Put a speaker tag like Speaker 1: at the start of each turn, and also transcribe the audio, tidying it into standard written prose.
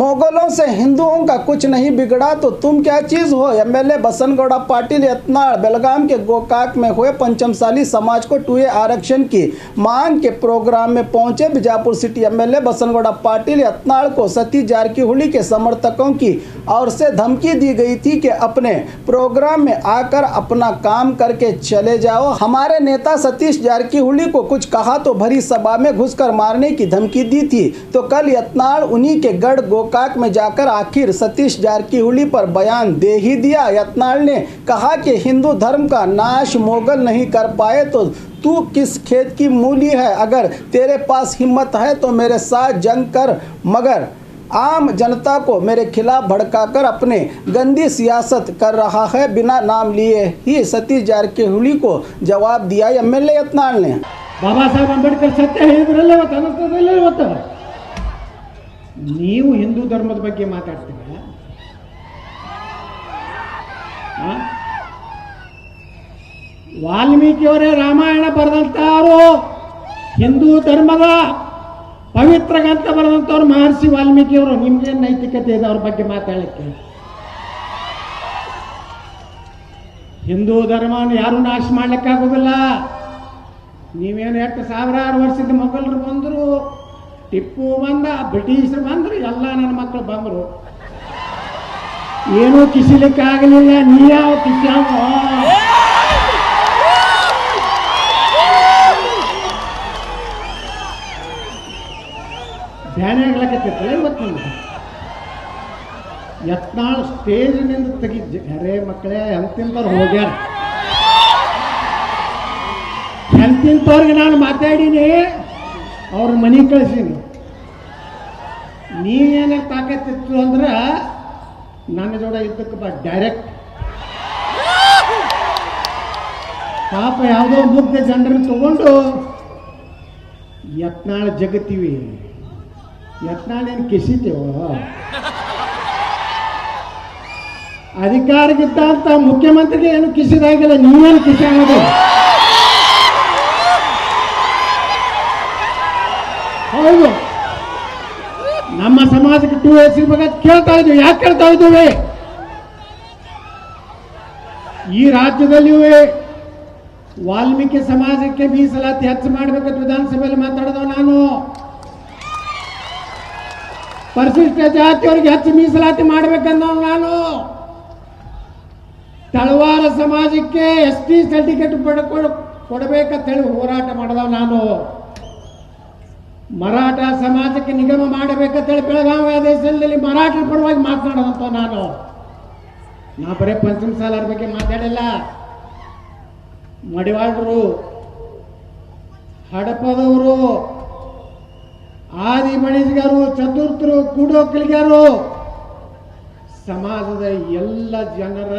Speaker 1: मुगलों से हिंदुओं का कुछ नहीं बिगड़ा तो तुम क्या चीज़ हो। एमएलए बसनगौड़ा पाटिल यत्नाल बेलगाम के गोकाक में हुए पंचमसाली समाज को 2A आरक्षण की मांग के प्रोग्राम में पहुंचे बीजापुर सिटी एमएलए बसनगौड़ा पाटिल यत्नाल को सतीश जारकीहोली के समर्थकों की ओर से धमकी दी गई थी कि अपने प्रोग्राम में आकर अपना काम करके चले जाओ। हमारे नेता सतीश जारकीहोली को कुछ कहा तो भरी सभा में घुसकर मारने की धमकी दी थी। तो कल यत्नाल उन्हीं के गढ़ गोकाक में जाकर आखिर सतीश जारकीहोली पर बयान दे ही दिया। यत्नाल ने कहा कि हिंदू धर्म का नाश मोगल नहीं कर पाए तो तू किस खेत की मूली है। अगर तेरे पास हिम्मत है तो मेरे साथ जंग कर, मगर आम जनता को मेरे खिलाफ भड़काकर अपने गंदी सियासत कर रहा है। बिना नाम लिए ही सतीश जारकीहोली को जवाब दिया एमएलए यत्नाल ने।
Speaker 2: बाबा साहेब अंबेडकर सत्य ಹೇಳಿದ್ರಲ್ಲ ಇವತ್ತು ನೀವು ಹಿಂದೂ ಧರ್ಮದ ಬಗ್ಗೆ ಮಾತಾಡ್ತೀರಾ? ವಾಲ್ಮೀಕಿಯವರೇ ರಾಮಾಯಣ ಬರೆದಂತವರು ಹಿಂದೂ ಧರ್ಮದ ಪವಿತ್ರ ಗ್ರಂಥ ಬರೆದಂತವ್ರು ಮಹರ್ಷಿ ವಾಲ್ಮೀಕಿಯವರು. ನಿಮ್ಗೆ ನೈತಿಕತೆ ಇದೆ ಅವ್ರ ಬಗ್ಗೆ ಮಾತಾಡಲಿಕ್ಕೆ? ಹಿಂದೂ ಧರ್ಮವನ್ನು ಯಾರು ನಾಶ ಮಾಡ್ಲಿಕ್ಕಾಗೋದಿಲ್ಲ. ನೀವೇನು ಎಷ್ಟು ಸಾವಿರಾರು ವರ್ಷದ ಮೊಘಲರು ಬಂದರು, ಟಿಪ್ಪು ಬಂದ, ಬ್ರಿಟಿಷರು ಬಂದರು, ಎಲ್ಲ ನನ್ನ ಮಕ್ಕಳು ಬಂದರು, ಏನೂ ಕಿಸಿಲಿಕ್ಕೆ ಆಗಲಿಲ್ಲ. ನೀ ಯಾವ ಕಿಸ್ಯಾವ? ಧ್ಯಾನ ಆಗ್ಲಕತ್ತಿತ್ತಲ್ಲ ಇವತ್ತು ನಮ್ಗೆ. ಯತ್ನಾಳ್ ಸ್ಟೇಜ್ನಿಂದ ತೆಗಿದ್ ಅರೇ ಮಕ್ಕಳೇ ಅಂತಿಂತವ್ರು ಹೋಗ್ಯಾರ. ಎಂತಿಂತವ್ರಿಗೆ ನಾನು ಮಾತಾಡೀನಿ, ಅವ್ರ ಮನೆ ಕಳಿಸೀನಿ. ನೀವೇನ ತಾಕತ್ತಿತ್ತು ಅಂದ್ರೆ ನನ್ನ ಜೋಡ ಇದ್ದಕ್ಕೆ ಬಾ ಡೈರೆಕ್ಟ್. ಪಾಪ ಯಾವುದೋ ಮುಗ್ಧ ಜನರನ್ನು ತಗೊಂಡು ಯತ್ನಾಳ ಜಗತ್ತೀವಿ. ಯತ್ನಾಳೇನು ಕಿಸಿತೇವ? ಅಧಿಕಾರಕ್ಕಿದ್ದಂತ ಮುಖ್ಯಮಂತ್ರಿಗೆ ಏನು ಕಿಸಿದಾಗಿಲ್ಲ, ನೀವೇನು ಕಿಸಿ ಅನ್ನೋದು? ಹೌದು, ನಮ್ಮ ಸಮಾಜಕ್ಕೆ 2A ಸಿಗಬೇಕಂತ ಕೇಳ್ತಾ ಇದ್ದೀವಿ. ಯಾಕೆ ಕೇಳ್ತಾ ಇದ್ದೀವಿ? ಈ ರಾಜ್ಯದಲ್ಲಿ ವಾಲ್ಮೀಕಿ ಸಮಾಜಕ್ಕೆ ಮೀಸಲಾತಿ ಹೆಚ್ಚು ಮಾಡಬೇಕಂತ ವಿಧಾನಸಭೆಯಲ್ಲಿ ಮಾತಾಡಿದವ ನಾನು. ಪರಿಶಿಷ್ಟ ಜಾತಿಯವರಿಗೆ ಹೆಚ್ಚು ಮೀಸಲಾತಿ ಮಾಡಬೇಕಂದವ ನಾನು. ತಳವಾರ ಸಮಾಜಕ್ಕೆ ST ಸರ್ಟಿಫಿಕೇಟ್ ಕೊಡಬೇಕಂತ ಹೇಳಿ ಹೋರಾಟ ಮಾಡಿದವ ನಾನು. ಮರಾಠ ಸಮಾಜಕ್ಕೆ ನಿಗಮ ಮಾಡಬೇಕಂತೇಳಿ ಬೆಳಗಾವಿ ದೇಶದಲ್ಲಿ ಮರಾಠರ ಪರವಾಗಿ ಮಾತನಾಡೋದಂತ ನಾನು. ನಾ ಬರೀ ಪಂಚಮಸಾಲರ ಬಗ್ಗೆ ಮಾತಾಡಿಲ್ಲ. ಮಡಿವಾಳರು, ಹಡಪದವರು, ಆದಿ ಬಣಿಜ್ಗರು, ಚತುರ್ಥರು, ಕೂಡೋಕಲಿಗರು, ಸಮಾಜದ ಎಲ್ಲ ಜನರ